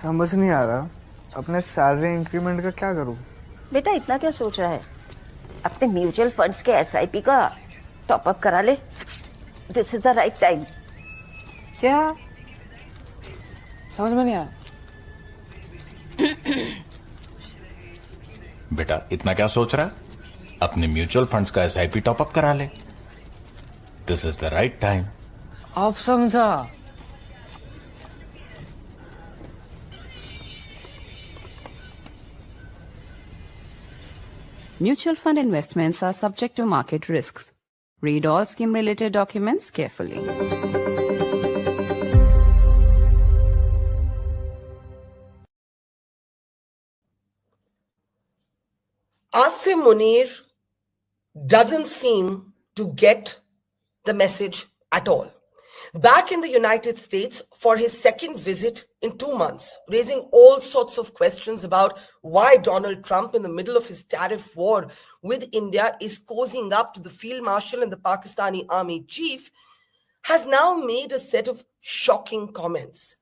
समझ नहीं आ रहा अपने सैलरी इंक्रीमेंट का क्या करूं। बेटा इतना क्या सोच रहा है, अपने म्यूचुअल फंड्स के एसआईपी का टॉप अप करा ले। This is the right time. क्या समझ में नहीं आया। बेटा इतना क्या सोच रहा है, अपने म्यूचुअल फंड्स का एसआईपी टॉप अप करा ले। This is the right time. आप समझा। Mutual fund investments are subject to market risks. Read all scheme-related documents carefully. Asim Munir doesn't seem to get the message at all. Back in the United States for his second visit in 2 months, raising all sorts of questions about why Donald Trump, in the middle of his tariff war with India, is cozying up to the Field Marshal and the Pakistani Army Chief, has now made a set of shocking comments.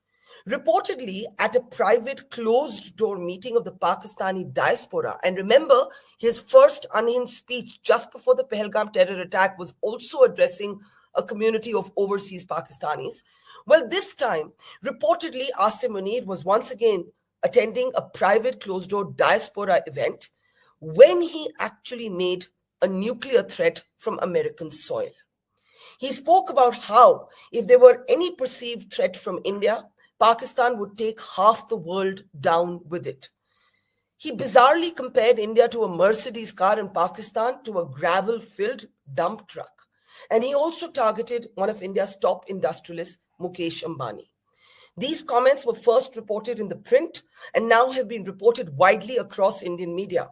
Reportedly at a private closed-door meeting of the Pakistani diaspora. And remember, his first unhinged speech just before the Pahalgam terror attack was also addressing a community of overseas Pakistanis. Well, this time, reportedly, Asim Munir was once again attending a private closed-door diaspora event when he actually made a nuclear threat from American soil. He spoke about how, if there were any perceived threat from India, Pakistan would take half the world down with it. He bizarrely compared India to a Mercedes car and Pakistan to a gravel-filled dump truck. And he also targeted one of India's top industrialists, Mukesh Ambani. These comments were first reported in the print and now have been reported widely across Indian media.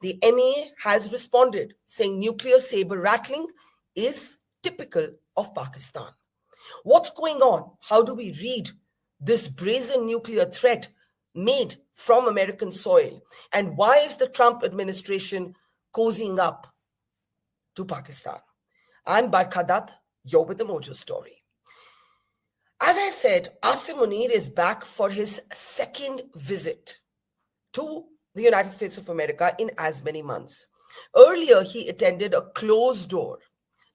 The MEA has responded, saying nuclear saber rattling is typical of Pakistan. What's going on? How do we read this brazen nuclear threat made from American soil? And why is the Trump administration cozying up to Pakistan? I'm Barkha, you're with the Mojo Story. As I said, Asim Munir is back for his second visit to the United States of America in as many months. Earlier, he attended a closed-door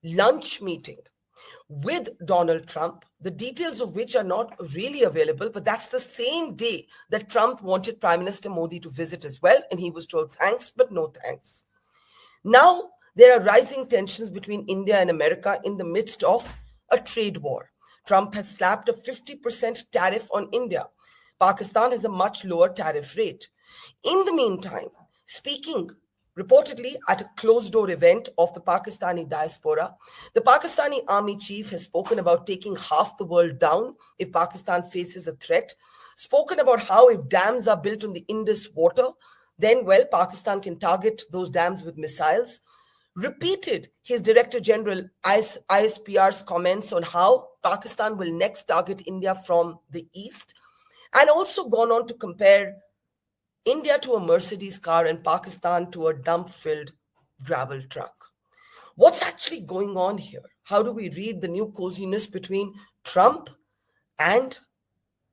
lunch meeting with Donald Trump, the details of which are not really available, but that's the same day that Trump wanted Prime Minister Modi to visit as well, and he was told thanks, but no thanks. Now, there are rising tensions between India and America in the midst of a trade war. Trump has slapped a 50% tariff on India. Pakistan has a much lower tariff rate. In the meantime, speaking reportedly at a closed-door event of the Pakistani diaspora, the Pakistani army chief has spoken about taking half the world down if Pakistan faces a threat, spoken about how if dams are built on the Indus water, then, well, Pakistan can target those dams with missiles, repeated his Director General ISPR's comments on how Pakistan will next target India from the east, and also gone on to compare India to a Mercedes car and Pakistan to a dump-filled gravel truck. What's actually going on here? How do we read the new coziness between Trump and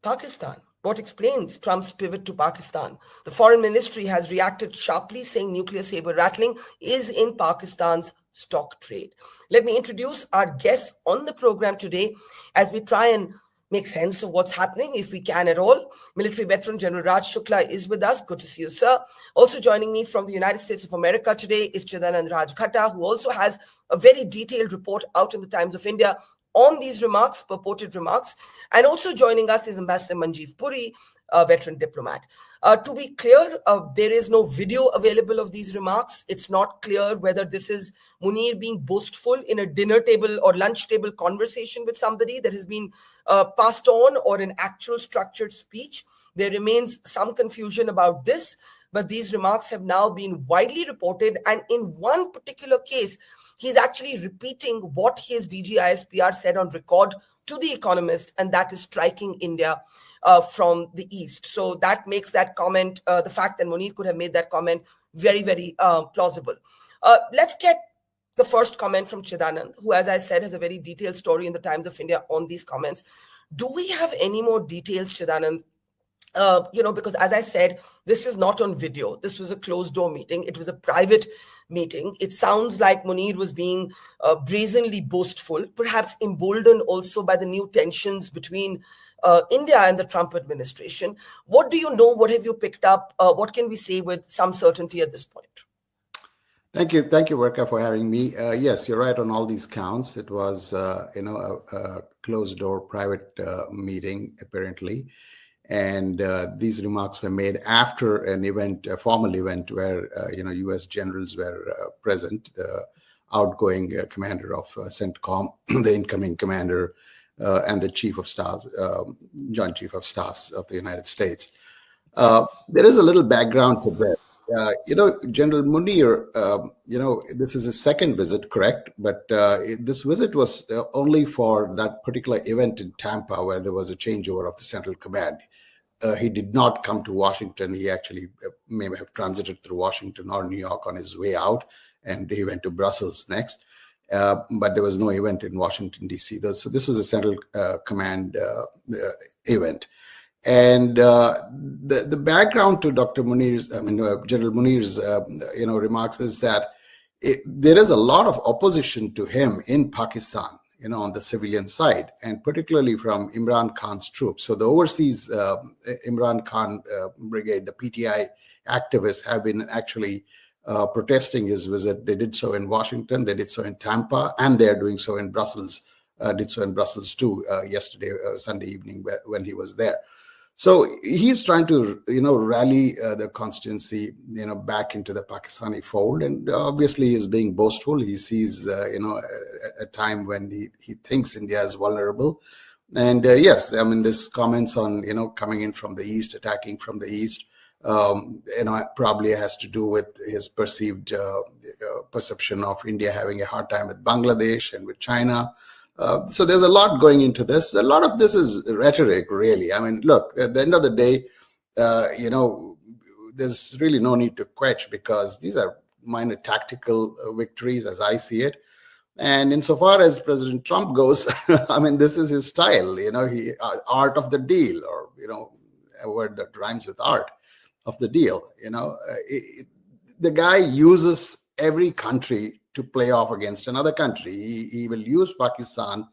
Pakistan? What explains Trump's pivot to Pakistan? The foreign ministry has reacted sharply, saying nuclear saber rattling is in Pakistan's stock trade. Let me introduce our guests on the program today as we try and make sense of what's happening, if we can at all. Military veteran General Raj Shukla is with us. Good to see you, sir. Also joining me from the United States of America today is Chidanand Rajghatta, who also has a very detailed report out in the Times of India on these remarks, purported remarks. And also joining us is Ambassador Manjeev Puri, a veteran diplomat. To be clear, there is no video available of these remarks. It's not clear whether this is Munir being boastful in a dinner table or lunch table conversation with somebody that has been passed on, or an actual structured speech. There remains some confusion about this, but these remarks have now been widely reported. And in one particular case, he's actually repeating what his DGISPR said on record to The Economist, and that is striking India from the east. So that makes that comment, the fact that Munir could have made that comment, very, very plausible. Let's get the first comment from Chidanand, who, as I said, has a very detailed story in the Times of India on these comments. Do we have any more details, Chidanand, Because as I said, this is not on video. This was a closed door meeting. It was a private meeting. It sounds like Munir was being brazenly boastful, perhaps emboldened also by the new tensions between India and the Trump administration. What do you know? What have you picked up? What can we say with some certainty at this point? Thank you, Barkha, for having me. Yes, you're right on all these counts. It was, a closed-door private meeting, apparently, and these remarks were made after an event, a formal event, where U.S. generals were present. The outgoing commander of CENTCOM, the incoming commander, and the chief of staff, joint chief of staffs of the United States. There is a little background to this. General Munir, this is his second visit, correct? But this visit was only for that particular event in Tampa, where there was a changeover of the Central Command. He did not come to Washington. He actually may have transited through Washington or New York on his way out, and he went to Brussels next. But there was no event in Washington, D.C. So this was a Central Command event. And the background to Dr. Munir's, General Munir's, remarks is that there is a lot of opposition to him in Pakistan, on the civilian side, and particularly from Imran Khan's troops. So the overseas Imran Khan brigade, the PTI activists, have been actually protesting his visit. They did so in Washington, they did so in Tampa, and they're doing so in Brussels. Did so in Brussels too yesterday, Sunday evening, when he was there. So he's trying to, rally the constituency, back into the Pakistani fold, and obviously he's being boastful. He sees, a time when he thinks India is vulnerable, and yes, this comments on, coming in from the east, attacking from the east, probably has to do with his perceived perception of India having a hard time with Bangladesh and with China. So there's a lot going into this. A lot of this is rhetoric, really. Look, at the end of the day, there's really no need to quench, because these are minor tactical victories, as I see it. And insofar as President Trump goes, this is his style. He art of the deal, or a word that rhymes with art of the deal. The guy uses every country to play off against another country. He will use Pakistan,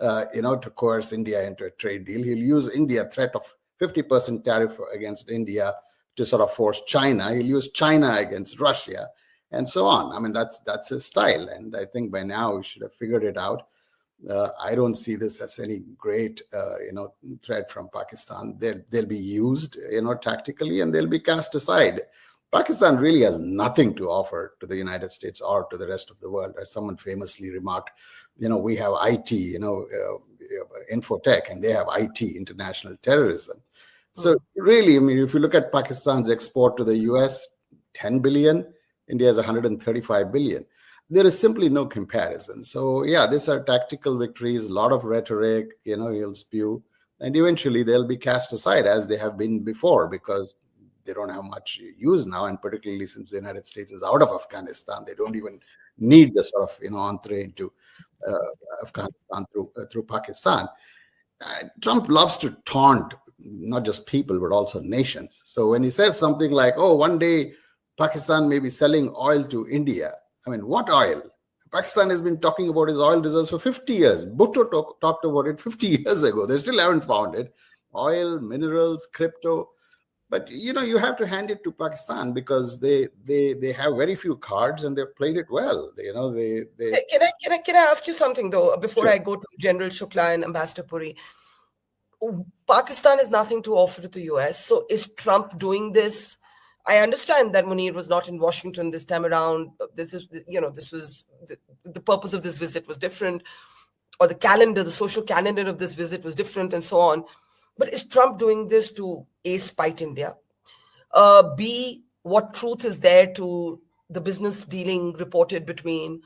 to coerce India into a trade deal. He'll use India threat of 50% tariff against India to sort of force China. He'll use China against Russia, and so on. That's his style, and I think by now we should have figured it out. I don't see this as any great, threat from Pakistan. They'll be used, tactically, and they'll be cast aside. Pakistan really has nothing to offer to the United States or to the rest of the world. As someone famously remarked, we have IT, infotech, and they have IT, international terrorism. So really, if you look at Pakistan's export to the US, 10 billion, India has 135 billion. There is simply no comparison. So yeah, these are tactical victories, a lot of rhetoric, he'll spew, and eventually they'll be cast aside, as they have been before, because they don't have much use now, and particularly since the United States is out of Afghanistan, they don't even need the sort of entree into Afghanistan through Pakistan. Trump loves to taunt not just people but also nations. So when he says something like, "Oh, one day Pakistan may be selling oil to India," what oil? Pakistan has been talking about its oil reserves for 50 years. Bhutto talked about it 50 years ago. They still haven't found it. Oil, minerals, crypto. But you have to hand it to Pakistan, because they have very few cards, and they've played it well. Can I ask you something though before I go to General Shukla and Ambassador Puri? Pakistan has nothing to offer to the US. So is Trump doing this? I understand that Munir was not in Washington this time around. This was the purpose of this visit was different, or the social calendar of this visit was different, and so on. But is Trump doing this to A, spite India? B, what truth is there to the business dealing reported between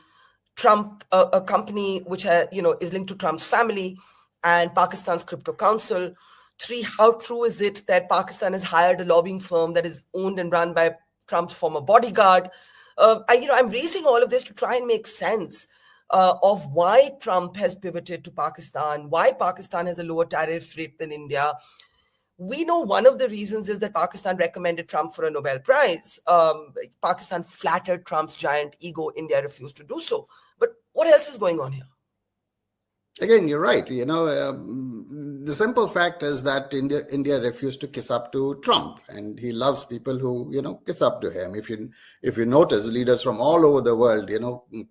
Trump, a company which is linked to Trump's family, and Pakistan's crypto council? 3, how true is it that Pakistan has hired a lobbying firm that is owned and run by Trump's former bodyguard? I'm raising all of this to try and make sense of why Trump has pivoted to Pakistan, why Pakistan has a lower tariff rate than India. We know one of the reasons is that Pakistan recommended Trump for a Nobel Prize. Pakistan flattered Trump's giant ego. India refused to do so. But what else is going on here? Again, you're right. The simple fact is that India refused to kiss up to Trump, and he loves people who, kiss up to him. If you notice, leaders from all over the world,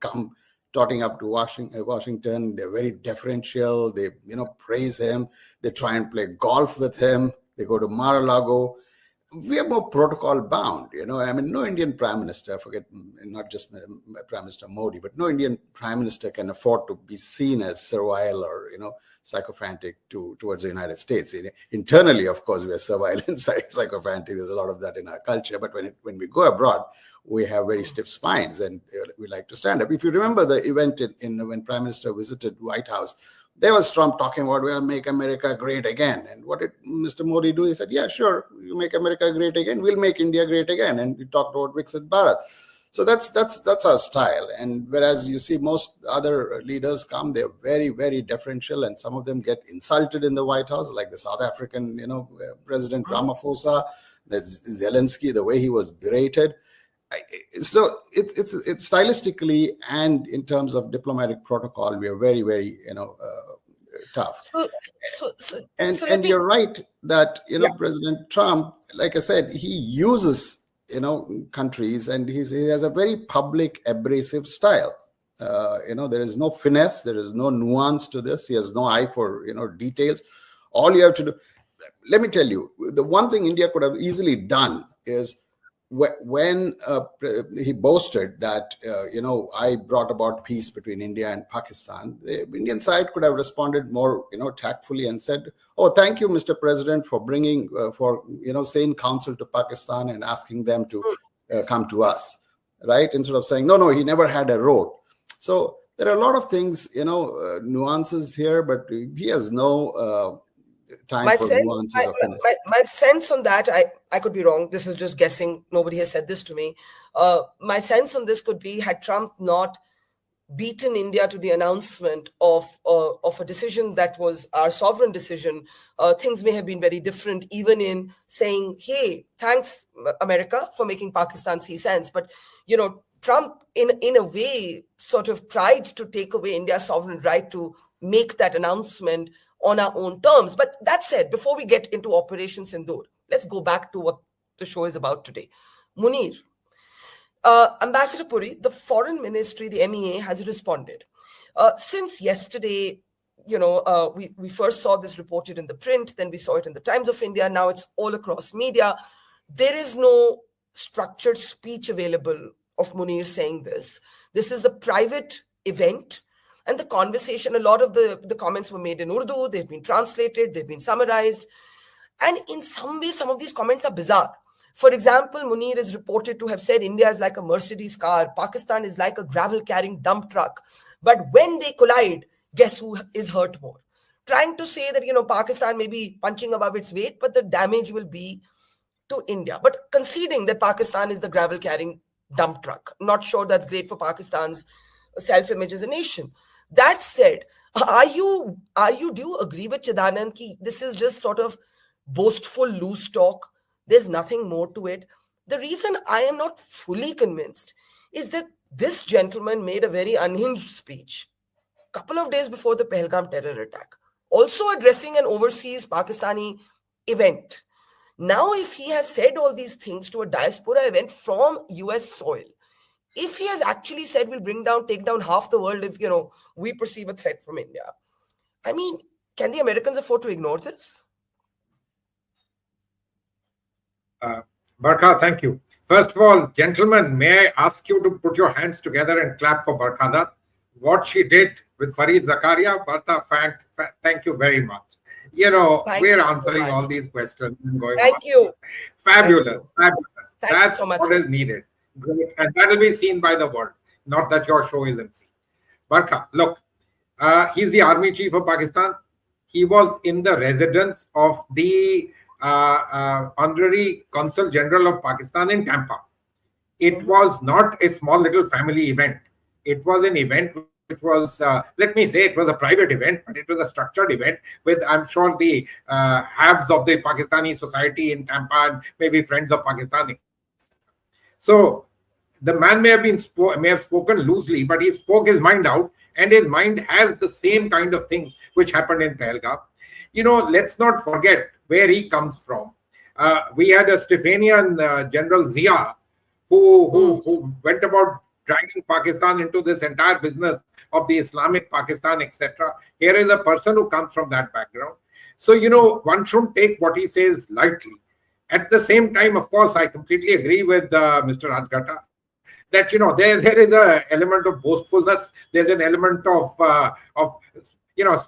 come trotting up to Washington. They're very deferential. They, praise him. They try and play golf with him. They go to Mar-a-Lago. We are more protocol bound, no Indian prime minister, forget not just Prime Minister Modi, but no Indian prime minister can afford to be seen as servile or, sycophantic towards the United States. Internally, of course, we are servile and sycophantic. There's a lot of that in our culture. But when we go abroad, we have very stiff spines and we like to stand up. If you remember the event when Prime Minister visited White House, there was Trump talking about, we'll make America great again. And what did Mr. Modi do? He said, yeah, sure, you make America great again. We'll make India great again. And we talked about Viksit Bharat. So that's our style. And whereas you see most other leaders come, they're very, very deferential. And some of them get insulted in the White House, like the South African, President Ramaphosa, Zelensky, the way he was berated. So it's stylistically and in terms of diplomatic protocol, we are very, very, tough. And you're right that, President Trump, like I said, he uses, countries, and he has a very public, abrasive style. There is no finesse, there is no nuance to this. He has no eye for, details. All you have to do, let me tell you, the one thing India could have easily done is when he boasted that, I brought about peace between India and Pakistan, the Indian side could have responded more, tactfully and said, oh, thank you, Mr. President, for bringing, saying counsel to Pakistan and asking them to come to us, right? Instead of saying, no, he never had a role. So there are a lot of things, nuances here, but he has no time for nuances of finesse. My sense on that, I could be wrong. This is just guessing. Nobody has said this to me. My sense on this could be, had Trump not beaten India to the announcement of a decision that was our sovereign decision, things may have been very different, even in saying, hey, thanks, America, for making Pakistan see sense. But, Trump, in a way, sort of tried to take away India's sovereign right to make that announcement on our own terms. But that said, before we get into Operation Sindoor, let's go back to what the show is about today. Munir, Ambassador Puri, the Foreign Ministry, the MEA, has responded. Since yesterday, we first saw this reported in the print, then we saw it in the Times of India, now it's all across media. There is no structured speech available of Munir saying this. This is a private event. And the conversation, a lot of the comments were made in Urdu, they've been translated, they've been summarized. And in some way, some of these comments are bizarre. For example, Munir is reported to have said India is like a Mercedes car, Pakistan is like a gravel-carrying dump truck. But when they collide, guess who is hurt more? Trying to say that, Pakistan may be punching above its weight, but the damage will be to India. But conceding that Pakistan is the gravel-carrying dump truck. Not sure that's great for Pakistan's self-image as a nation. That said, do you agree with Chidanand ki this is just sort of boastful loose talk? There's nothing more to it. The reason I am not fully convinced is that this gentleman made a very unhinged speech a couple of days before the Pahalgam terror attack, also addressing an overseas Pakistani event. Now, if he has said all these things to a diaspora event from US soil, if he has actually said we'll take down half the world if, we perceive a threat from India, I mean, can the Americans afford to ignore this? Barkha, thank you. First of all, gentlemen, may I ask you to put your hands together and clap for Barkha. What she did with Fareed Zakaria, Barkha, thank you very much. We're answering all these questions. Thank you. Fabulous. Thank That's you so much, what is needed. Great. And that will be seen by the world. Not that your show isn't seen. Barkha, look, he's the army chief of Pakistan. He was in the residence of the honorary consul general of Pakistan in Tampa. It was not a small little family event. It was an event which was, let me say, it was a private event, but it was a structured event with, I'm sure, the haves of the Pakistani society in Tampa and maybe friends of Pakistan. So the man may have spoken loosely, but he spoke his mind out, and his mind has the same kind of things which happened in Pahalgam. Let's not forget where he comes from. We had a Stephanian General Zia who went about dragging Pakistan into this entire business of the Islamic Pakistan, etc. Here is a person who comes from that background. So, one shouldn't take what he says lightly. At the same time, of course, I completely agree with Mr. Rajgata that, there is an element of boastfulness. There's an element of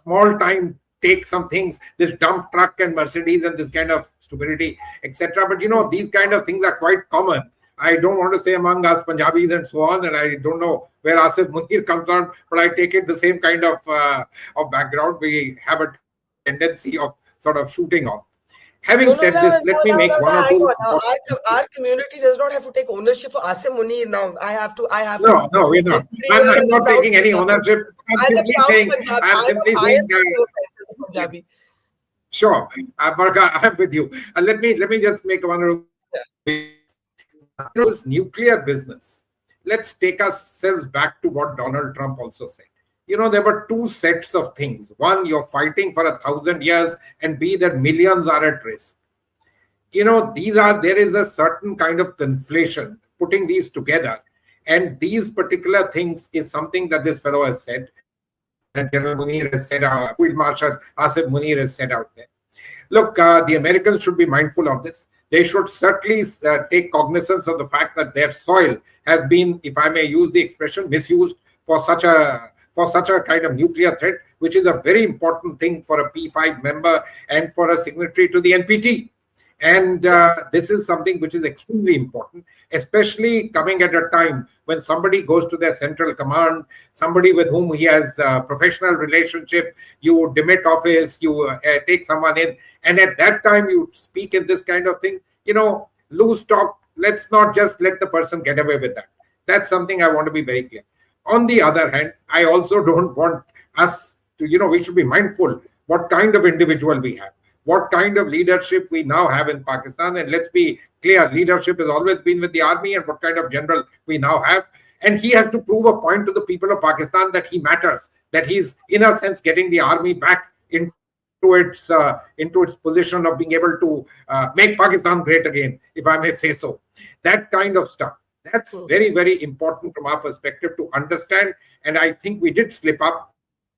small time, take some things, this dump truck and Mercedes and this kind of stupidity, etc. But, these kind of things are quite common. I don't want to say among us Punjabis and so on, and I don't know where Asim Munir comes from, but I take it the same kind of background. We have a tendency of sort of shooting off. Having said this, let me make one or two. Our community does not have to take ownership for Asim Munir now. I have to. No, we're not. I'm not taking any ownership. I'm simply saying. Punjabi. Sure, Barkha, I'm with you. Let me just make one or two. This nuclear business. Let's take ourselves back to what Donald Trump also said. There were two sets of things. One, you're fighting for 1,000 years, and B, that millions are at risk. There is a certain kind of conflation putting these together. And these particular things is something that this fellow has said, and General Munir has said, Field Marshal Asim Munir has said out there. Look, the Americans should be mindful of this. They should certainly take cognizance of the fact that their soil has been, if I may use the expression, misused for such a kind of nuclear threat, which is a very important thing for a P5 member and for a signatory to the NPT. And this is something which is extremely important, especially coming at a time when somebody goes to their central command, somebody with whom he has a professional relationship, you demit office, you take someone in, and at that time you speak in this kind of thing, loose talk. Let's not just let the person get away with that. That's something I want to be very clear. On the other hand, I also don't want us to, we should be mindful what kind of individual we have, what kind of leadership we now have in Pakistan. And let's be clear, leadership has always been with the army, and what kind of general we now have. And he has to prove a point to the people of Pakistan that he matters, that he's, in a sense, getting the army back into its position of being able to make Pakistan great again, if I may say so. That kind of stuff. That's very, very important from our perspective to understand. And I think we did slip up.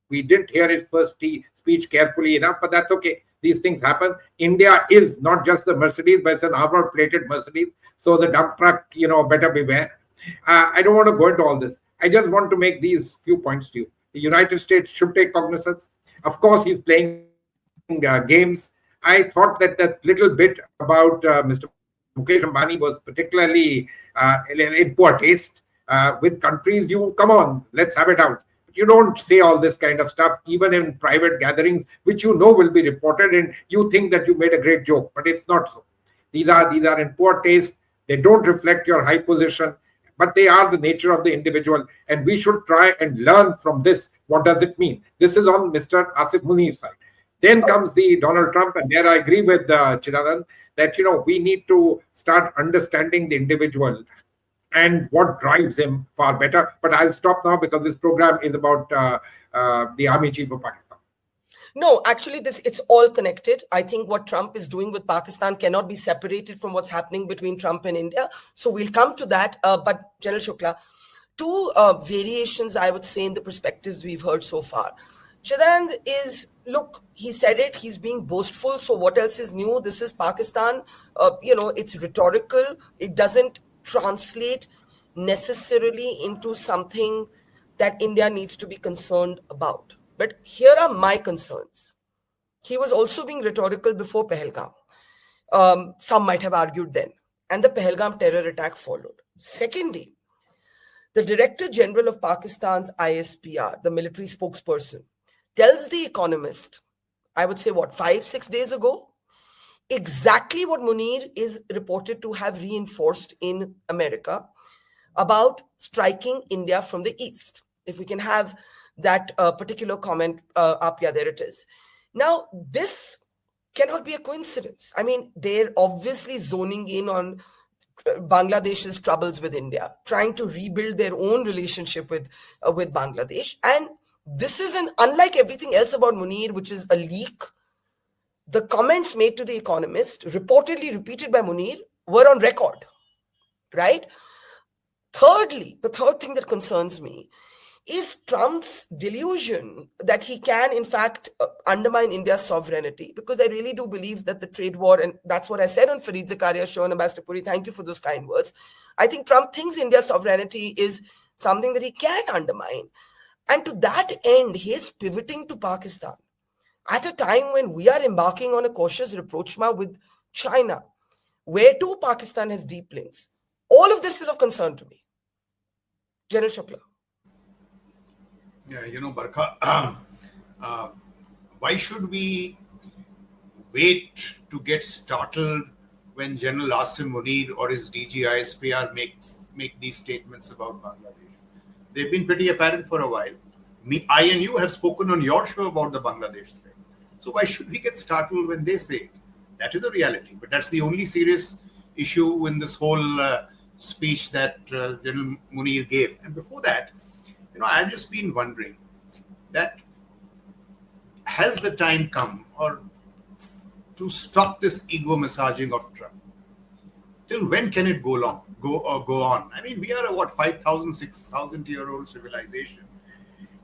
We didn't hear his first speech carefully enough, but that's okay. These things happen. India is not just the Mercedes, but it's an armor-plated Mercedes. So the dump truck, better beware. I don't want to go into all this. I just want to make these few points to you. The United States should take cognizance. Of course, he's playing games. I thought that little bit about Mr. Mukesh Ambani was particularly in poor taste. With countries, come on, let's have it out. But you don't say all this kind of stuff, even in private gatherings, which will be reported, and you think that you made a great joke, but it's not so. These are in poor taste. They don't reflect your high position, but they are the nature of the individual, and we should try and learn from this. What does it mean? This is on Mr. Asim Munir's side. Then comes the Donald Trump, and there I agree with Chidanand that we need to start understanding the individual and what drives him far better. But I'll stop now because this program is about the Army Chief of Pakistan. No, actually, it's all connected. I think what Trump is doing with Pakistan cannot be separated from what's happening between Trump and India. So we'll come to that. But General Shukla, two variations, I would say, in the perspectives we've heard so far. Chidanand is, look, he said it, he's being boastful. So what else is new? This is Pakistan. It's rhetorical. It doesn't translate necessarily into something that India needs to be concerned about. But here are my concerns. He was also being rhetorical before Pahalgam. Some might have argued then. And the Pahalgam terror attack followed. Secondly, the Director General of Pakistan's ISPR, the military spokesperson, tells The Economist, I would say, 5-6 days ago, exactly what Munir is reported to have reinforced in America about striking India from the east. If we can have that particular comment up, yeah, there it is. Now, this cannot be a coincidence. I mean, they're obviously zoning in on Bangladesh's troubles with India, trying to rebuild their own relationship with Bangladesh. And this is unlike everything else about Munir, which is a leak. The comments made to The Economist, reportedly repeated by Munir, were on record, right? Thirdly, the third thing that concerns me is Trump's delusion that he can, in fact, undermine India's sovereignty, because I really do believe that the trade war, and that's what I said on Fareed Zakaria's show, and Ambassador Puri, thank you for those kind words. I think Trump thinks India's sovereignty is something that he can undermine. And to that end, he is pivoting to Pakistan at a time when we are embarking on a cautious rapprochement with China, where too Pakistan has deep links. All of this is of concern to me. General Shukla. Yeah, Barkha, why should we wait to get startled when General Asim Munir or his DG ISPR make these statements about Bangladesh? They've been pretty apparent for a while. I and you have spoken on your show about the Bangladesh thing. So why should we get startled when they say it? That is a reality. But that's the only serious issue in this whole speech that General Munir gave. And before that, I've just been wondering that has the time come to stop this ego massaging of Trump? Till when can it go on? I mean, we are a 5,000, 6,000 year old civilization.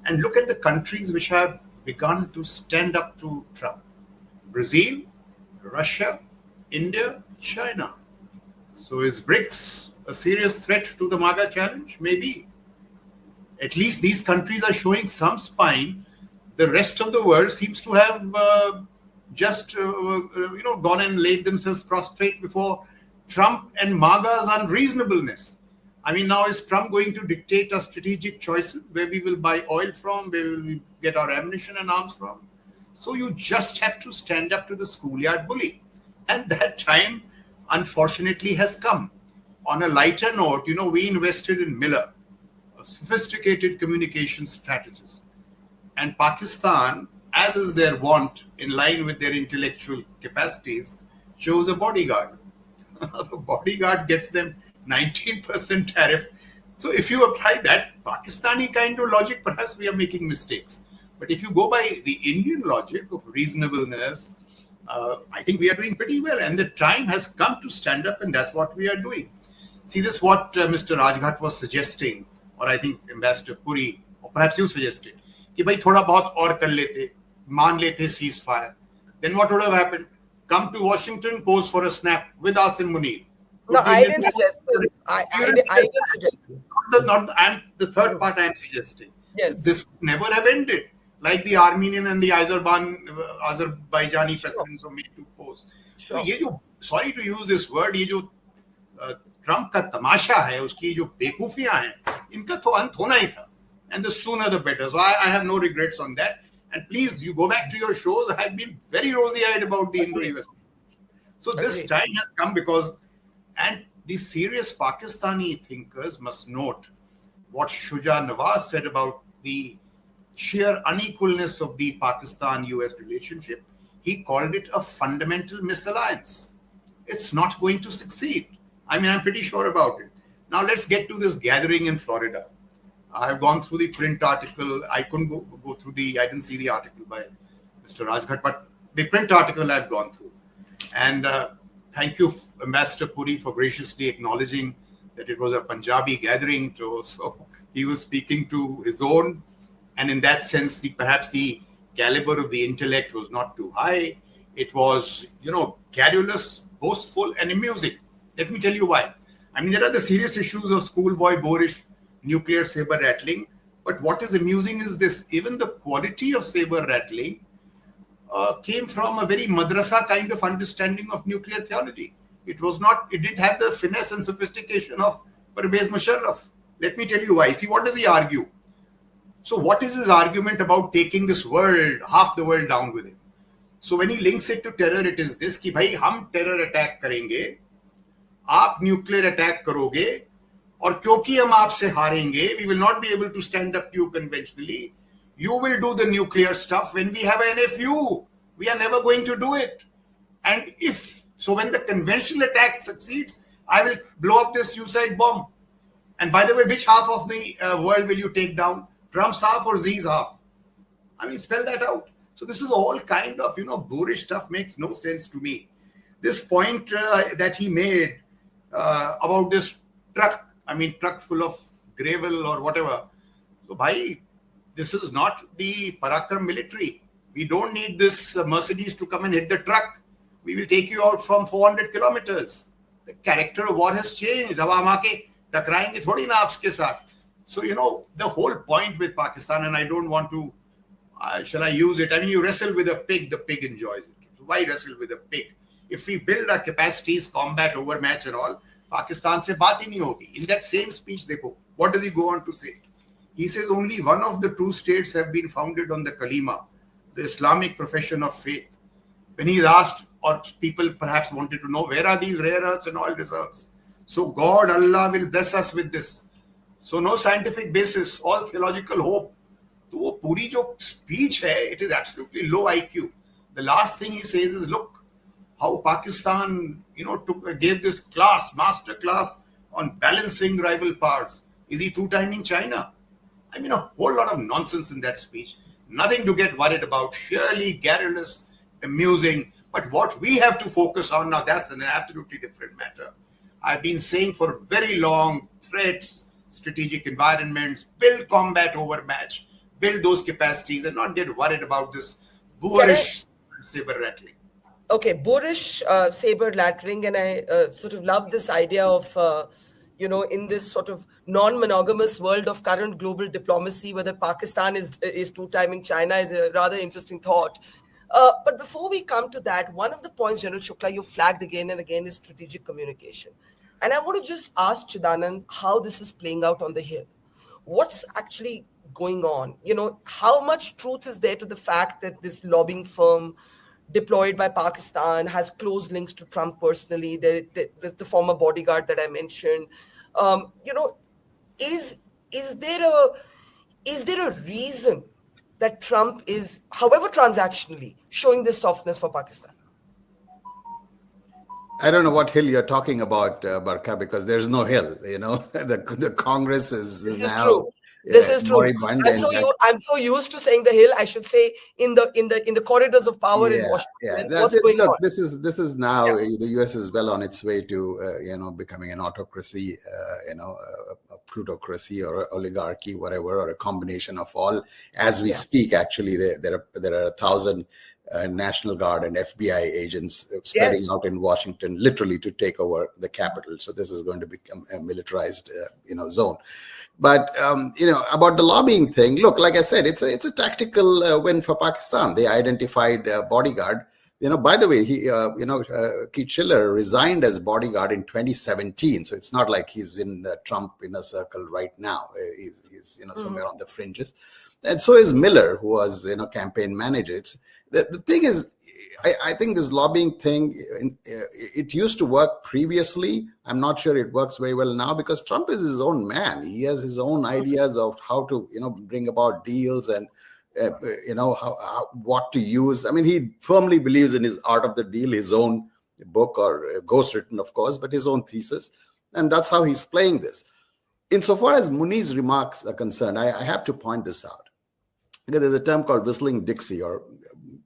And look at the countries which have begun to stand up to Trump. Brazil, Russia, India, China. So is BRICS a serious threat to the MAGA challenge? Maybe. At least these countries are showing some spine. The rest of the world seems to have gone and laid themselves prostrate before Trump and MAGA's unreasonableness. I mean, now is Trump going to dictate our strategic choices, where we will buy oil from, where we will get our ammunition and arms from? So you just have to stand up to the schoolyard bully. And that time, unfortunately, has come. On a lighter note, we invested in Miller, a sophisticated communication strategist. And Pakistan, as is their wont, in line with their intellectual capacities, chose a bodyguard. The bodyguard gets them 19% tariff. So if you apply that Pakistani kind of logic, perhaps we are making mistakes. But if you go by the Indian logic of reasonableness, I think we are doing pretty well. And the time has come to stand up, and that's what we are doing. See, this is what Mr. Rajghat was suggesting, or I think Ambassador Puri, or perhaps you suggested, कि भाई थोड़ा बहुत और कर लेते, मान लेते ceasefire. Then what would have happened? Come to Washington, pose for a snap with Asim Munir. No, I didn't suggest this. I didn't suggest this. And the third part I am suggesting. Yes. This would never have ended. Like the Armenian and the Azerbaijani presidents were made to pose. Sure. So sorry to use this word, ये जो Trump का तमाशा है, उसकी जो बेवकूफियां हैं, इनका तो अंत होना ही था. And the sooner the better. So I have no regrets on that. And please, you go back to your shows. I've been very rosy-eyed about the Indo-US. So this time has come because, and the serious Pakistani thinkers must note what Shuja Nawaz said about the sheer unequalness of the Pakistan-US relationship. He called it a fundamental misalliance. It's not going to succeed. I mean, I'm pretty sure about it. Now let's get to this gathering in Florida. I've gone through the print article. I couldn't go through I didn't see the article by Mr. Rajghat, but the print article I've gone through. And thank you, Ambassador Puri, for graciously acknowledging that it was a Punjabi gathering. So he was speaking to his own. And in that sense, perhaps the caliber of the intellect was not too high. It was, garrulous, boastful, and amusing. Let me tell you why. I mean, there are the serious issues of schoolboy boorish nuclear saber rattling, but what is amusing is this: even the quality of saber rattling came from a very madrasa kind of understanding of nuclear theology. It didn't have the finesse and sophistication of Pervez Musharraf. Let me tell you why. See, what does he argue? So what is his argument about taking this world, half the world down with him? So when he links it to terror, it is this, कि भाई हम terror attack करेंगे, आप nuclear attack करोगे, और क्योंकि हम आपसे हारेंगे, we will not be able to stand up to you conventionally. You will do the nuclear stuff when we have an NFU. We are never going to do it. And when the conventional attack succeeds, I will blow up this suicide bomb. And by the way, which half of the world will you take down? Trump's half or Xi's half? I mean, spell that out. So this is all kind of, boorish stuff, makes no sense to me. This point that he made about this truck full of gravel or whatever. So, bhai, this is not the Parakram military. We don't need this Mercedes to come and hit the truck. We will take you out from 400 kilometers. The character of war has changed. अब हम आके टकराएंगे थोड़ी ना आपके साथ. So, the whole point with Pakistan, and I don't want to, shall I use it? I mean, you wrestle with a pig, the pig enjoys it. So why wrestle with a pig? If we build our capacities, combat, overmatch and all, Pakistan se baat hi nahi hogi. In that same speech, dekho, what does he go on to say? He says only one of the two states have been founded on the Kalima, the Islamic profession of faith. When he's asked, or people perhaps wanted to know, where are these rare earths and oil reserves? So God, Allah will bless us with this. So no scientific basis, all theological hope. So wo puri jo speech hai, it is absolutely low IQ. The last thing he says is, look, how Pakistan, gave this master class on balancing rival powers. Is he two-timing China? I mean, a whole lot of nonsense in that speech. Nothing to get worried about. Surely garrulous, amusing. But what we have to focus on now, that's an absolutely different matter. I've been saying for very long, threats, strategic environments, build combat overmatch, build those capacities and not get worried about this boorish saber rattling. Okay, boorish saber rattling, and I sort of love this idea of, in this sort of non-monogamous world of current global diplomacy, whether Pakistan is two-timing China is a rather interesting thought. But before we come to that, one of the points, General Shukla, you flagged again and again is strategic communication. And I want to just ask Chidanand how this is playing out on the Hill. What's actually going on? How much truth is there to the fact that this lobbying firm deployed by Pakistan has close links to Trump personally, the former bodyguard that I mentioned? Is there a reason that Trump is, however transactionally, showing this softness for Pakistan? I don't know what hill you're talking about, Barkha, because there's no hill. The Congress is now. True. This is true. I'm so used to saying the Hill. I should say in the corridors of power in Washington. Yeah. What's going on? This is now the US is well on its way to becoming an autocracy, a plutocracy or an oligarchy, whatever, or a combination of all. As we speak, actually, there are 1,000 National Guard and FBI agents spreading out in Washington, literally to take over the capital. So this is going to become a militarized, zone. But about the lobbying thing, look, like I said, it's a tactical win for Pakistan. They identified bodyguard. By the way, he, Keith Schiller resigned as bodyguard in 2017. So it's not like he's in the Trump inner circle right now. He's somewhere on the fringes. And so is Miller, who was, campaign manager. The thing is, I think this lobbying thing, it used to work previously. I'm not sure it works very well now because Trump is his own man. He has his own ideas of how to, bring about deals and, what to use. I mean, he firmly believes in his art of the deal, his own book or ghostwritten, of course, but his own thesis. And that's how he's playing this. Insofar as Munir's remarks are concerned, I have to point this out. Because there's a term called whistling Dixie or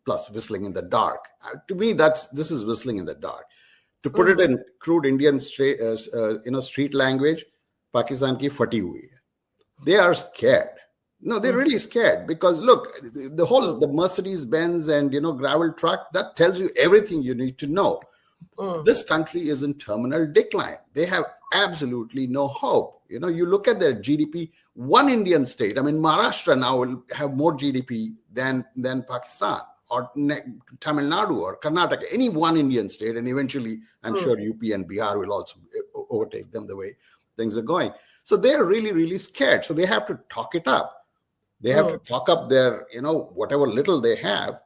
plus whistling in the dark. To me, this is whistling in the dark. To put it in crude Indian street language, Pakistan ki fati hui hai. They are scared. No, they're really scared because look, the Mercedes-Benz and gravel truck, that tells you everything you need to know. This country is in terminal decline. They have absolutely no hope. You look at their GDP, one Indian state, I mean, Maharashtra now will have more GDP than Pakistan or Tamil Nadu or Karnataka, any one Indian state. And eventually, I'm sure UP and Bihar will also overtake them the way things are going. So they're really, really scared. So they have to talk it up. They have to talk up their, whatever little they have.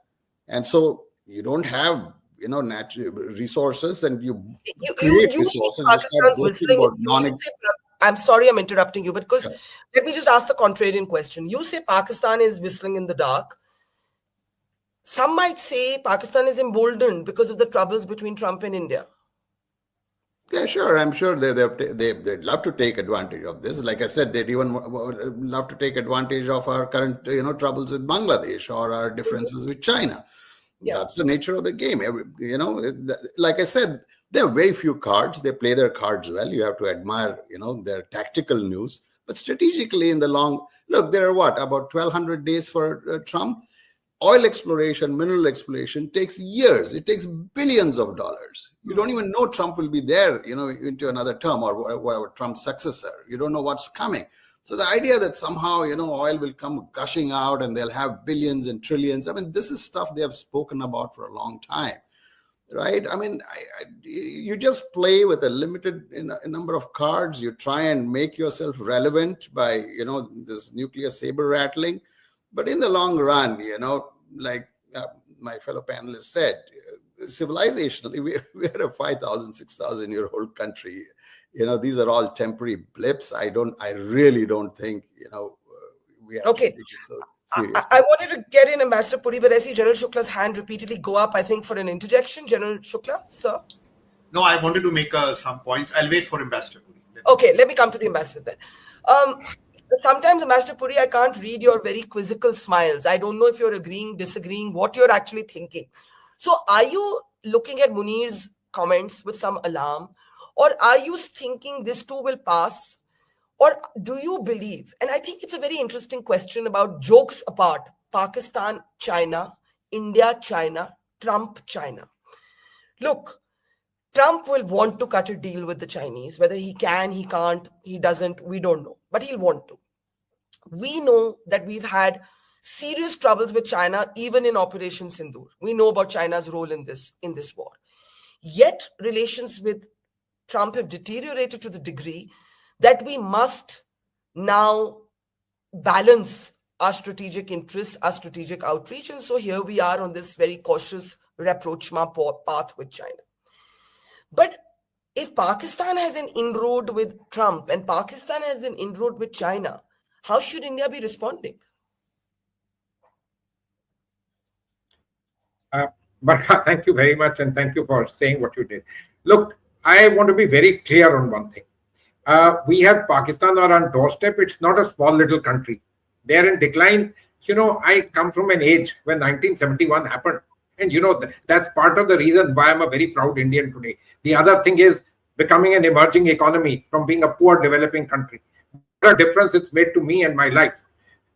And so you don't have, natural resources and you create resources. I'm sorry I'm interrupting you, but because Sure. let me just ask the contrarian question. You say Pakistan is whistling in the dark. Some might say Pakistan is emboldened because of the troubles between Trump and India. Yeah, sure. I'm sure they'd love to take advantage of this. Like I said, they'd even love to take advantage of our current, troubles with Bangladesh or our differences with China. Yeah. That's the nature of the game. Like I said, there are very few cards. They play their cards well. You have to admire, their tactical news. But strategically, in the long look, there are about 1,200 days for Trump. Oil exploration, mineral exploration takes years. It takes billions of dollars. You don't even know Trump will be there, into another term or whatever Trump's successor. You don't know what's coming. So the idea that somehow, oil will come gushing out and they'll have billions and trillions. I mean, this is stuff they have spoken about for a long time, right? I mean, you just play with a limited number of cards. You try and make yourself relevant by, this nuclear saber rattling. But in the long run, like my fellow panelists said, civilizationally, we're a 5,000, 6,000 year old country. These are all temporary blips. I really don't think, we have to take it so seriously. I wanted to get in Ambassador Puri, but I see General Shukla's hand repeatedly go up, I think, for an interjection. General Shukla, sir? No, I wanted to make some points. I'll wait for Ambassador Puri. Okay, let me come to the ambassador then. Sometimes, Ambassador Puri, I can't read your very quizzical smiles. I don't know if you're agreeing, disagreeing, what you're actually thinking. So are you looking at Munir's comments with some alarm? Or are you thinking this too will pass? Or do you believe, and I think it's a very interesting question about jokes apart, Pakistan, China, India, China, Trump, China. Look, Trump will want to cut a deal with the Chinese. Whether he can, he can't, he doesn't, we don't know. But he'll want to. We know that we've had serious troubles with China, even in Operation Sindoor. We know about China's role in this war. Yet, relations with Trump have deteriorated to the degree that we must now balance our strategic interests, our strategic outreach. And so here we are on this very cautious rapprochement path with China. But if Pakistan has an inroad with Trump and Pakistan has an inroad with China, how should India be responding? Barkha, thank you very much, and thank you for saying what you did. Look, I want to be very clear on one thing. We have Pakistan on our doorstep. It's not a small little country. They're in decline. I come from an age when 1971 happened. And that's part of the reason why I'm a very proud Indian today. The other thing is becoming an emerging economy from being a poor developing country. What a difference it's made to me and my life.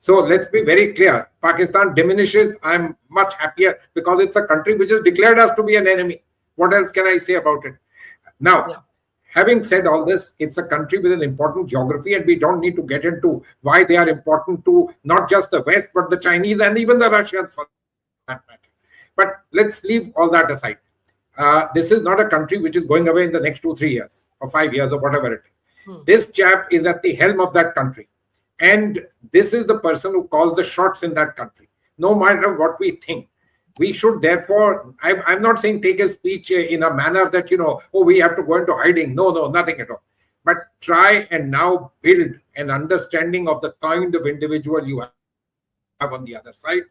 So let's be very clear. Pakistan diminishes. I'm much happier because it's a country which is declared us to be an enemy. What else can I say about it? Now, having said all this, it's a country with an important geography, and we don't need to get into why they are important to not just the West, but the Chinese and even the Russians for that matter. But let's leave all that aside. This is not a country which is going away in the next 2-3 years or 5 years or whatever it is. This chap is at the helm of that country. And this is the person who calls the shots in that country, no matter what we think. We should therefore, I'm not saying take a speech in a manner that, we have to go into hiding. No, nothing at all. But try and now build an understanding of the kind of individual you have on the other side.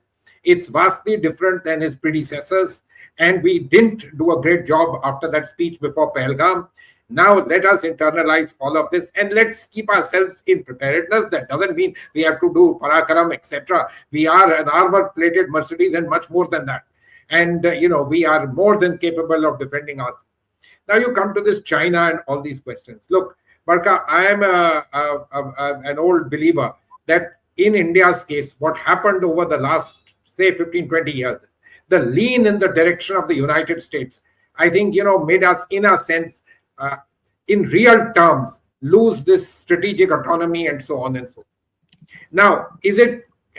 It's vastly different than his predecessors, and we didn't do a great job after that speech before Pahalgam. Now let us internalize all of this and let's keep ourselves in preparedness. That doesn't mean we have to do Parakaram, etc. We are an armor-plated Mercedes and much more than that. And, we are more than capable of defending us. Now you come to this China and all these questions. Look, Barkha, I am an old believer that in India's case, what happened over the last, say, 15, 20 years, the lean in the direction of the United States, I think, made us, in a sense, in real terms, lose this strategic autonomy and so on and so forth. Now,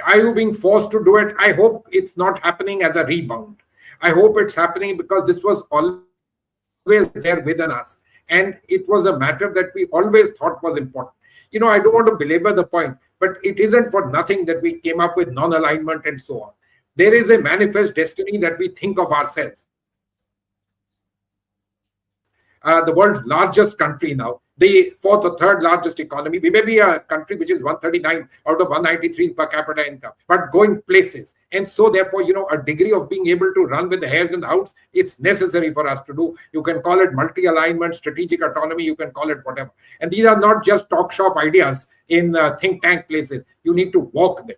are you being forced to do it? I hope it's not happening as a rebound. I hope it's happening because this was always there within us. And it was a matter that we always thought was important. I don't want to belabor the point, but it isn't for nothing that we came up with non-alignment and so on. There is a manifest destiny that we think of ourselves. the world's largest country now, the fourth or third largest economy. We may be a country which is 139 out of 193 per capita income, but going places. And so therefore, a degree of being able to run with the hares and the hounds, it's necessary for us to do. You can call it multi-alignment, strategic autonomy, you can call it whatever. And these are not just talk shop ideas in think tank places. You need to walk them.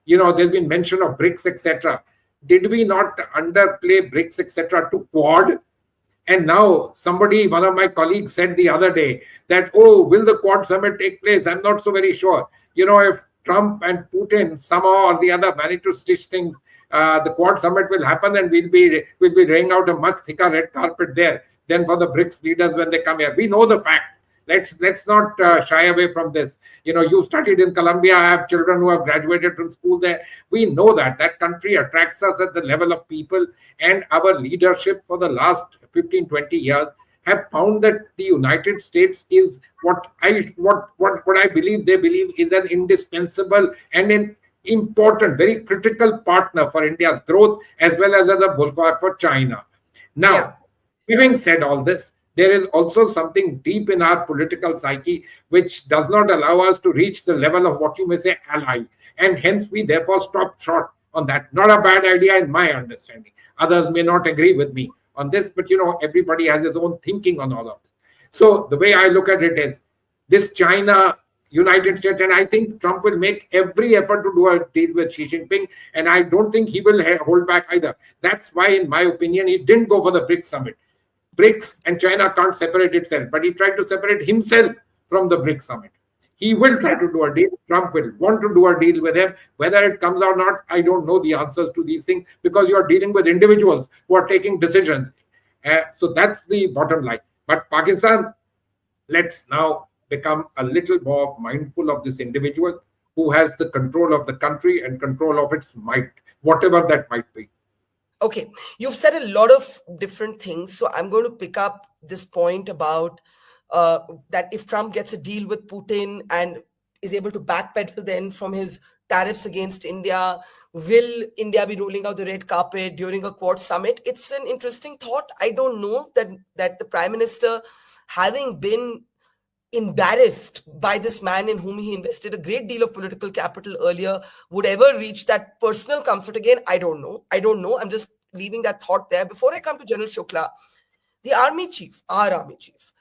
There's been mention of BRICS, etc. Did we not underplay BRICS, etc. to Quad? And now one of my colleagues said the other day that, will the Quad summit take place? I'm not so very sure. If Trump and Putin somehow or the other manage to stitch things, the Quad summit will happen and we'll be laying out a much thicker red carpet there than for the BRICS leaders when they come here. We know the facts. Let's not shy away from this. You studied in Columbia. I have children who have graduated from school there. We know that country attracts us at the level of people, and our leadership for the last 15, 20 years have found that the United States is what I believe they believe is an indispensable and an important, very critical partner for India's growth as well as a bulwark for China. Now, having said all this, there is also something deep in our political psyche which does not allow us to reach the level of what you may say ally. And hence we therefore stop short on that. Not a bad idea in my understanding. Others may not agree with me on this, but everybody has his own thinking on all of this. So the way I look at it is this China, United States, and I think Trump will make every effort to do a deal with Xi Jinping, and I don't think he will hold back either. That's why, in my opinion, he didn't go for the BRICS summit. BRICS and China can't separate itself, but he tried to separate himself from the BRICS summit. He will try to do a deal. Trump will want to do a deal with him. Whether it comes or not, I don't know the answers to these things because you're dealing with individuals who are taking decisions. So that's the bottom line. But Pakistan, let's now become a little more mindful of this individual who has the control of the country and control of its might, whatever that might be. Okay, you've said a lot of different things. So I'm going to pick up this point about that if Trump gets a deal with Putin and is able to backpedal then from his tariffs against India, will India be rolling out the red carpet during a Quad summit? It's an interesting thought. I don't know that the Prime Minister, having been embarrassed by this man in whom he invested a great deal of political capital earlier, would ever reach that personal comfort again. I don't know. I'm just leaving that thought there. Before I come to General Shukla, the army chief, our army chief,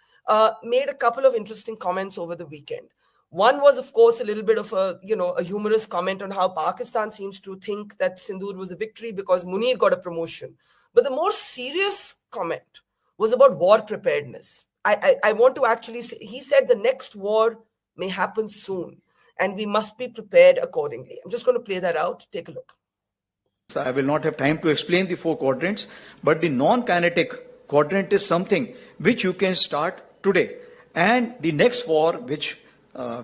made a couple of interesting comments over the weekend. One was, of course, a little bit of a humorous comment on how Pakistan seems to think that Sindoor was a victory because Munir got a promotion. But the more serious comment was about war preparedness. I want to actually say, he said the next war may happen soon and we must be prepared accordingly. I'm just going to play that out. Take a look. I will not have time to explain the 4 quadrants, but the non-kinetic quadrant is something which you can start today. And the next war, which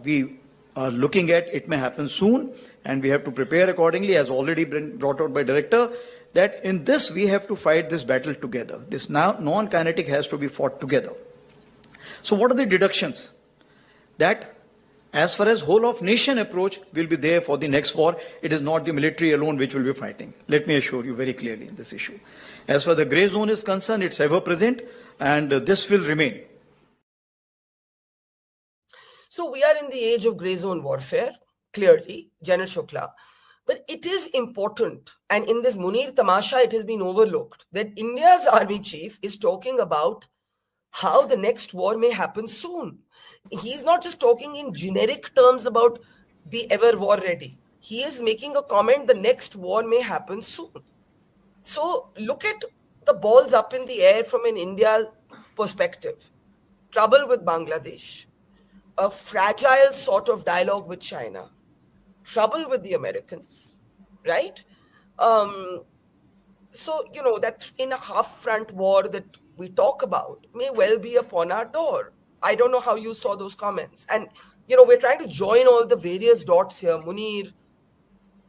we are looking at, it may happen soon and we have to prepare accordingly, as already been brought out by Director, that in this we have to fight this battle together. This non-kinetic has to be fought together. So what are the deductions? That as far as whole of nation approach will be there for the next war, it is not the military alone which will be fighting. Let me assure you very clearly in this issue. As far as the grey zone is concerned, it's ever present and this will remain. So we are in the age of grey zone warfare, clearly, General Shukla. But it is important, and in this Munir Tamasha, it has been overlooked, that India's army chief is talking about how the next war may happen soon. He's not just talking in generic terms about be ever war ready. He is making a comment the next war may happen soon. So look at the balls up in the air from an India perspective. Trouble with Bangladesh. A fragile sort of dialogue with China. Trouble with the Americans, right? So, that in a half-front war that we talk about may well be upon our door. I don't know how you saw those comments. And, we're trying to join all the various dots here. Munir,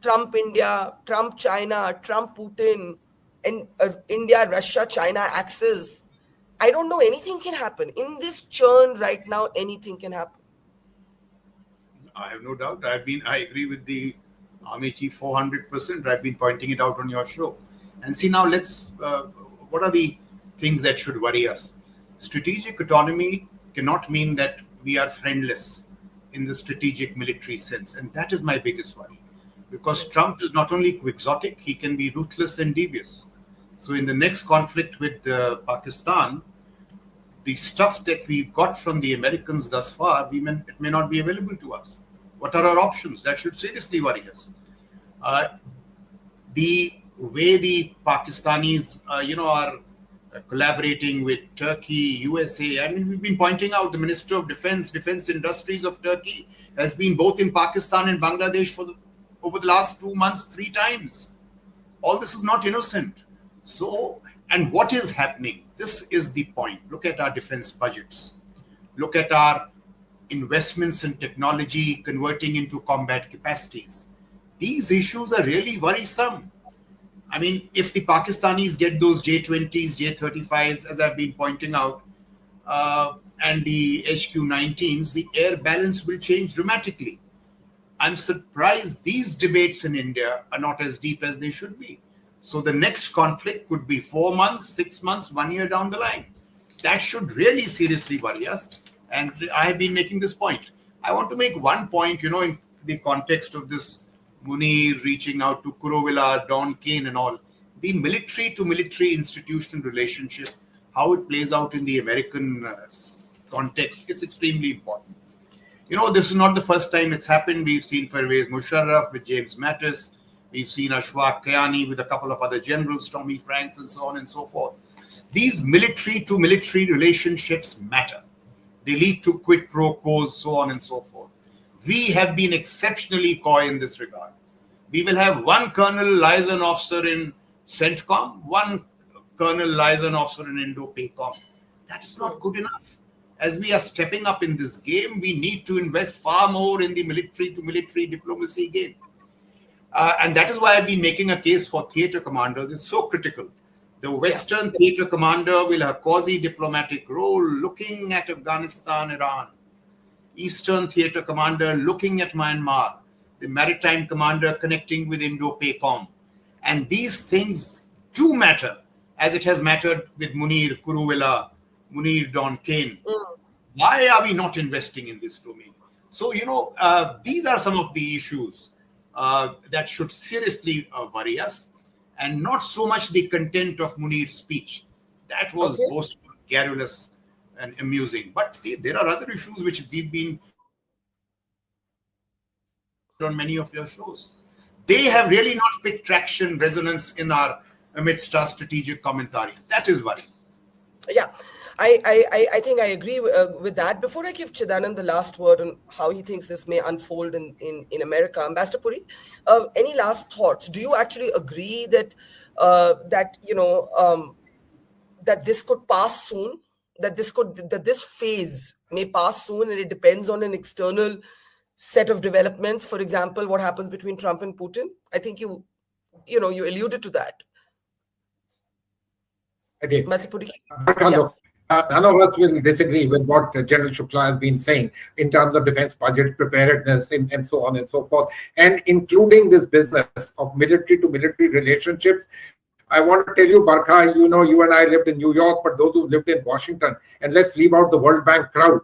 Trump India, Trump China, Trump Putin, and India, Russia, China axis. I don't know, anything can happen. In this churn right now, anything can happen. I have no doubt. I agree with the Army Chief 400%. I've been pointing it out on your show. And see now, what are the things that should worry us? Strategic autonomy cannot mean that we are friendless in the strategic military sense. And that is my biggest worry. Because Trump is not only quixotic, he can be ruthless and devious. So in the next conflict with Pakistan, the stuff that we've got from the Americans thus far, it may not be available to us. What are our options? That should seriously worry us. The way the Pakistanis, are collaborating with Turkey, USA. I mean, we've been pointing out the Minister of Defense Industries of Turkey has been both in Pakistan and Bangladesh over the last 2 months, 3 times. All this is not innocent. So, and what is happening? This is the point. Look at our defense budgets. Look at our investments in technology converting into combat capacities. These issues are really worrisome. I mean, if the Pakistanis get those J-20s, J-35s, as I've been pointing out, and the HQ-19s, the air balance will change dramatically. I'm surprised these debates in India are not as deep as they should be. So the next conflict could be 4 months, 6 months, 1 year down the line. That should really seriously worry us. And I have been making this point. I want to make one point, in the context of this Munir reaching out to Kurovilla, Don Kane and all. The military to military institutional relationship, how it plays out in the American context, it's extremely important. This is not the first time it's happened. We've seen Pervez Musharraf with James Mattis. We've seen Ashfaq Kayani with a couple of other generals, Tommy Franks and so on and so forth. These military to military relationships matter. They lead to quid pro quos, so on and so forth. We have been exceptionally coy in this regard. We will have one colonel liaison officer in CENTCOM, one colonel liaison officer in Indo-PACOM. That's not good enough. As we are stepping up in this game, we need to invest far more in the military to military diplomacy game. And that is why I've been making a case for theater commanders. It's so critical. The Western theater commander will have a quasi-diplomatic role looking at Afghanistan, Iran. Eastern theater commander looking at Myanmar. The maritime commander connecting with Indo-PACOM. And these things do matter, as it has mattered with Munir, Kurovilla, Munir, Don Kane. Why are we not investing in this domain? So, these are some of the issues that should seriously worry us, and not so much the content of Munir's speech. That was boastful, garrulous, and amusing. But there are other issues which we've been on many of your shows. They have really not picked traction, resonance amidst our strategic commentary. That is worrying. Yeah. I think I agree with that. Before I give Chidanand the last word on how he thinks this may unfold in America, Ambassador Puri, any last thoughts? Do you actually agree that that this could pass soon? That this phase may pass soon, and it depends on an external set of developments? For example, what happens between Trump and Putin? I think you alluded to that. I did. Puri? None of us will disagree with what General Shukla has been saying in terms of defense budget preparedness and so on and so forth, and including this business of military to military relationships. I want to tell you, Barkha, you and I lived in New York, but those who lived in Washington, and let's leave out the World Bank crowd,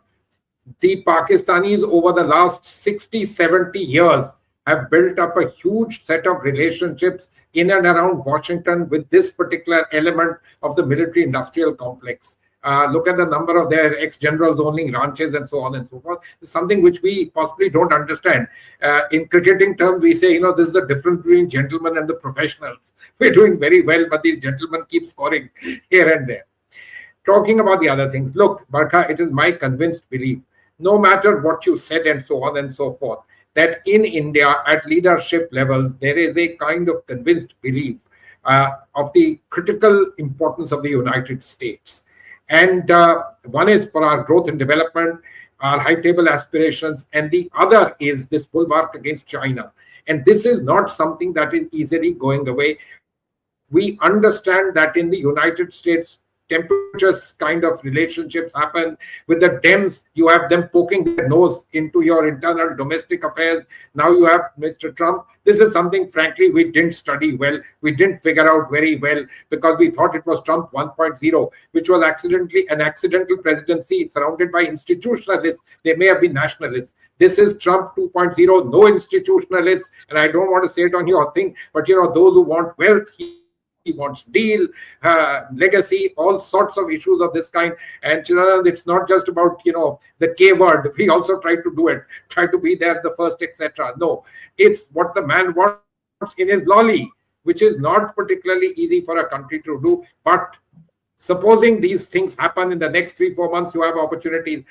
the Pakistanis over the last 60, 70 years have built up a huge set of relationships in and around Washington with this particular element of the military industrial complex. Look at the number of their ex-generals owning ranches and so on and so forth. It's something which we possibly don't understand. In cricketing terms, we say, this is the difference between gentlemen and the professionals. We're doing very well, but these gentlemen keep scoring here and there. Talking about the other things, look, Barkha, it is my convinced belief, no matter what you said and so on and so forth, that in India, at leadership levels, there is a kind of convinced belief of the critical importance of the United States. And one is for our growth and development, our high table aspirations, and the other is this bulwark against China. And this is not something that is easily going away. We understand that in the United States, tempestuous kind of relationships happen. With the Dems, you have them poking their nose into your internal domestic affairs. Now you have Mr. Trump. This is something, frankly, we didn't study well. We didn't figure out very well because we thought it was Trump 1.0, which was an accidental presidency surrounded by institutionalists. They may have been nationalists. This is Trump 2.0, no institutionalists. And I don't want to say it on your thing, but those who want wealth, he wants deal, legacy, all sorts of issues of this kind. And Chidanand, it's not just about the K word. We also try to do it, try to be there the first, etc. No, it's what the man wants in his lolly, which is not particularly easy for a country to do. But supposing these things happen in the next 3-4 months, you have opportunities.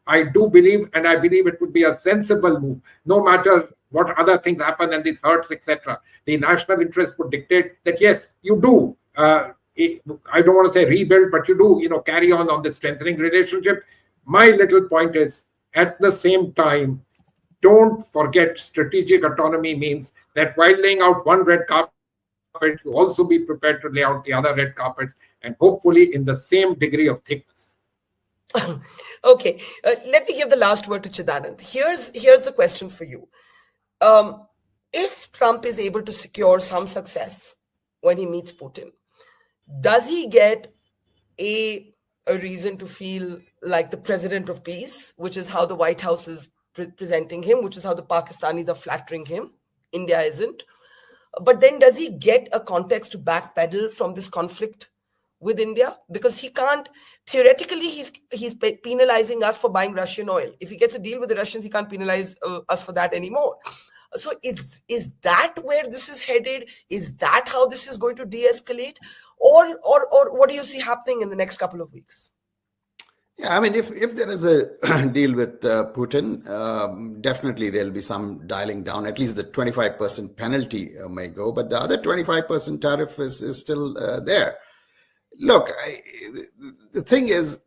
I do believe, and I believe it would be a sensible move, no matter what other things happen and this hurts, etc. The national interest would dictate that, yes, you do. I don't want to say rebuild, but you do, carry on this strengthening relationship. My little point is, at the same time, don't forget strategic autonomy means that while laying out one red carpet, you also be prepared to lay out the other red carpets, and hopefully in the same degree of thickness. Okay, let me give the last word to Chidanand. Here's the question for you. If Trump is able to secure some success when he meets Putin, does he get a reason to feel like the president of peace, which is how the White House is presenting him, which is how the Pakistanis are flattering him? India isn't. But then does he get a context to backpedal from this conflict with India? Because he can't, theoretically, he's penalizing us for buying Russian oil. If he gets a deal with the Russians, he can't penalize us for that anymore. So is that where this is headed? Is that how this is going to de-escalate? Or what do you see happening in the next couple of weeks? Yeah, I mean, if there is a deal with Putin, definitely there'll be some dialing down. At least the 25% penalty may go, but the other 25% tariff is still there. Look, the thing is,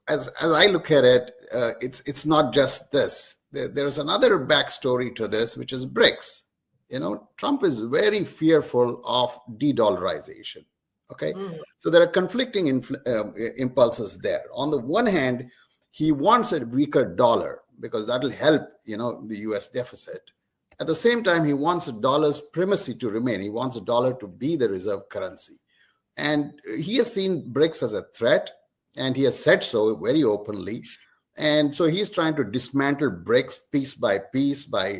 as I look at it, it's not just this. There's another backstory to this, which is BRICS. Trump is very fearful of de-dollarization. Okay, so there are conflicting impulses there. On the one hand, he wants a weaker dollar because that will help, the U.S. deficit. At the same time, he wants a dollar's primacy to remain. He wants a dollar to be the reserve currency. And he has seen BRICS as a threat, and he has said so very openly. And so he's trying to dismantle BRICS piece by piece by,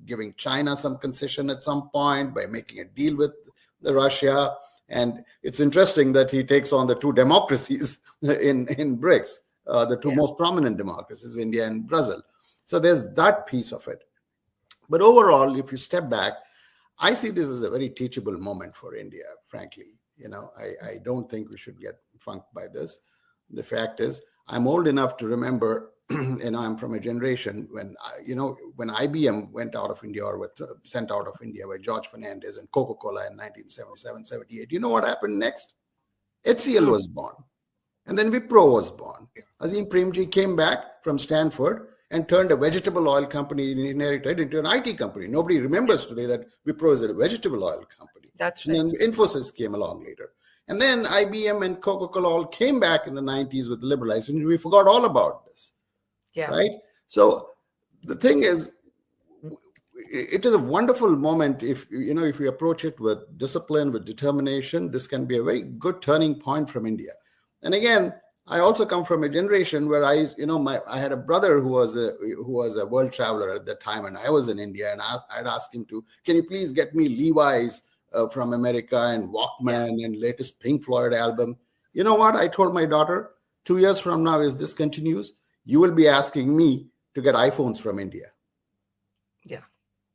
giving China some concession at some point, by making a deal with Russia. And it's interesting that he takes on the two democracies in BRICS, the two most prominent democracies, India and Brazil. So there's that piece of it. But overall, if you step back, I see this as a very teachable moment for India, frankly. I don't think we should get funked by this. The fact is, I'm old enough to remember, I'm from a generation when, when IBM went out of India or was sent out of India by George Fernandez and Coca-Cola in 1977, 78. You know what happened next? HCL was born. And then Wipro was born. Azim Premji came back from Stanford and turned a vegetable oil company he inherited into an IT company. Nobody remembers today that Wipro is a vegetable oil company. That's right. And then Infosys came along later. And then IBM and Coca-Cola all came back in the 90s with liberalization. We forgot all about this. Yeah. Right? So the thing is, it is a wonderful moment if we approach it with discipline, with determination. This can be a very good turning point from India. And again, I also come from a generation where I had a brother who was a world traveler at that time, and I was in India, and I'd ask him can you please get me Levi's from America and Walkman and latest Pink Floyd album. You know what? I told my daughter, 2 years from now, if this continues, you will be asking me to get iPhones from India. Yeah.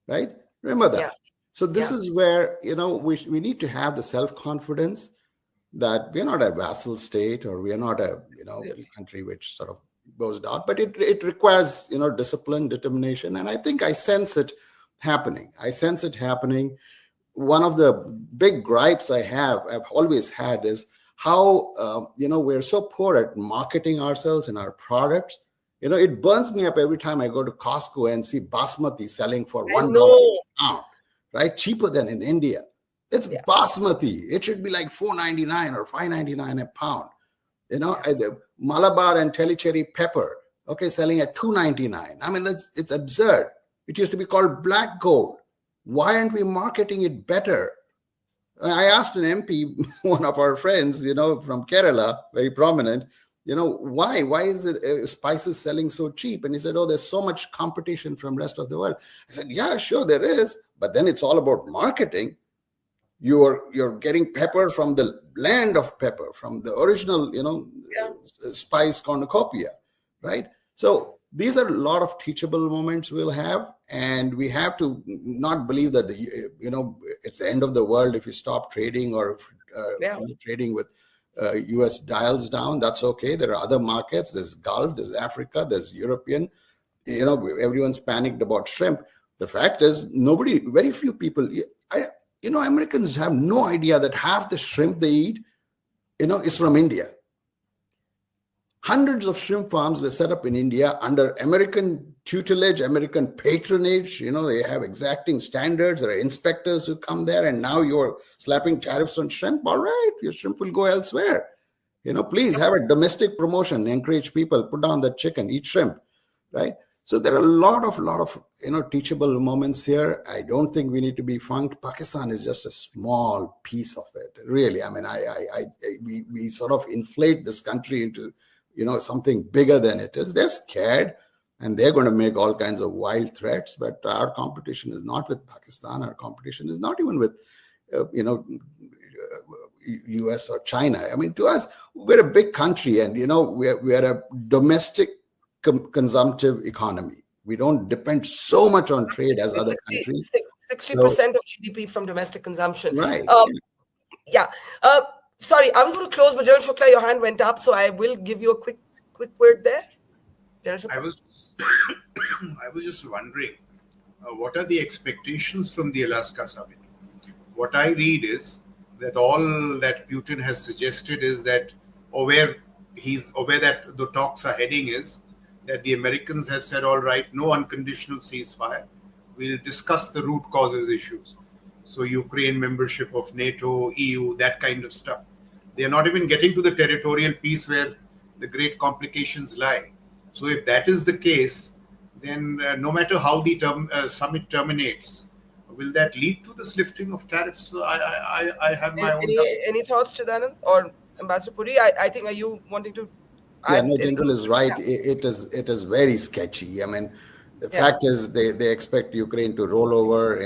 Right? Remember that. Yeah. So this is where, we need to have the self-confidence that we're not a vassal state, or we are not a, country which sort of goes down, but it requires, discipline, determination. And I think I sense it happening. One of the big gripes I've always had is how, we're so poor at marketing ourselves and our products. It burns me up every time I go to Costco and see basmati selling for $1 a pound, right? Cheaper than in India. It's basmati. It should be like $4.99 or $5.99 a pound. The Malabar and Tellicherry pepper, selling at $2.99. I mean, it's absurd. It used to be called black gold. Why aren't we marketing it better? I asked an MP, one of our friends, from Kerala, very prominent, why is it spices selling so cheap? And he said, there's so much competition from rest of the world. I said, yeah, sure there is, but then it's all about marketing. You're getting pepper from the land of pepper, from the original, spice cornucopia, right? So these are a lot of teachable moments we'll have, and we have to not believe that it's the end of the world if we stop trading or trading with U.S. dials down. That's okay. There are other markets. There's Gulf, there's Africa, there's European. Everyone's panicked about shrimp. The fact is, very few people. Americans have no idea that half the shrimp they eat, is from India. Hundreds of shrimp farms were set up in India under American tutelage, American patronage. They have exacting standards. There are inspectors who come there, and now you're slapping tariffs on shrimp. All right, your shrimp will go elsewhere. Please have a domestic promotion. Encourage people, put down the chicken, eat shrimp, right? So there are a lot of teachable moments here. I don't think we need to be funked. Pakistan is just a small piece of it, really. I mean, we sort of inflate this country into something bigger than it is. They're scared, and they're going to make all kinds of wild threats. But our competition is not with Pakistan. Our competition is not even with US or China. I mean, to us, we're a big country, and we're a domestic consumptive economy. We don't depend so much on trade as other countries. 60% of GDP from domestic consumption. Right. Sorry, I was going to close, but General Shukla, your hand went up, so I will give you a quick word there. I was just wondering, what are the expectations from the Alaska summit? What I read is that all that Putin has suggested is that, or where that the talks are heading is that the Americans have said, all right, no unconditional ceasefire. We'll discuss the root causes issues. So Ukraine membership of NATO, EU, that kind of stuff. They are not even getting to the territorial piece where the great complications lie. So if that is the case, then no matter how the summit terminates, will that lead to this lifting of tariffs? I have my own. Any thoughts, Chidanand or Ambassador Puri? I think, are you wanting to? General is right. It is very sketchy. I mean, the fact is they expect Ukraine to roll over,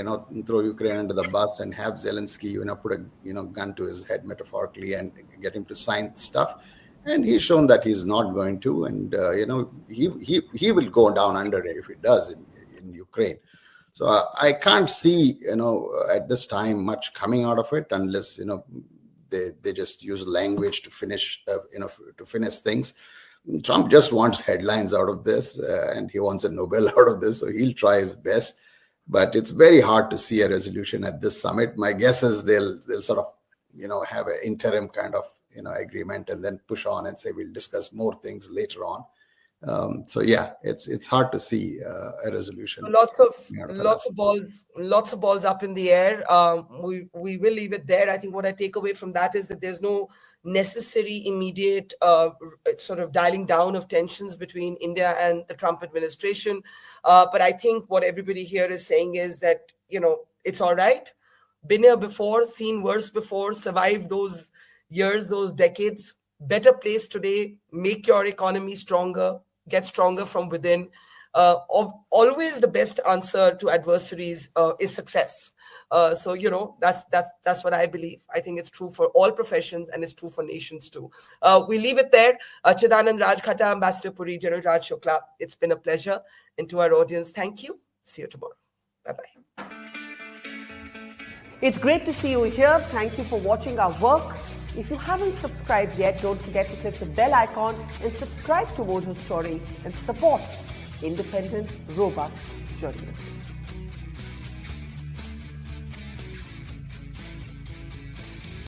throw Ukraine under the bus and have Zelensky, put a gun to his head metaphorically and get him to sign stuff. And he's shown that he's not going to, and he will go down under it if he does in Ukraine. So I can't see at this time much coming out of it unless they just use language to finish things. Trump just wants headlines out of this, and he wants a Nobel out of this, so he'll try his best. But it's very hard to see a resolution at this summit. My guess is they'll sort of have an interim kind of agreement and then push on and say we'll discuss more things later on. It's hard to see a resolution. Lots of balls up in the air. We will leave it there. I think what I take away from that is that there's no necessary immediate sort of dialing down of tensions between India and the Trump administration. But I think what everybody here is saying is that it's all right. Been here before, seen worse before, survived those years, those decades. Better place today. Make your economy stronger. Get stronger from within. Always the best answer to adversaries is success. That's what I believe. I think it's true for all professions and it's true for nations too. We leave it there. Chidanand Rajkhata, Ambassador Puri, General Raj Shukla, it's been a pleasure. And to our audience, thank you. See you tomorrow. Bye-bye. It's great to see you here. Thank you for watching our work. If you haven't subscribed yet, don't forget to click the bell icon and subscribe to Mojo Story and support independent, robust journalism.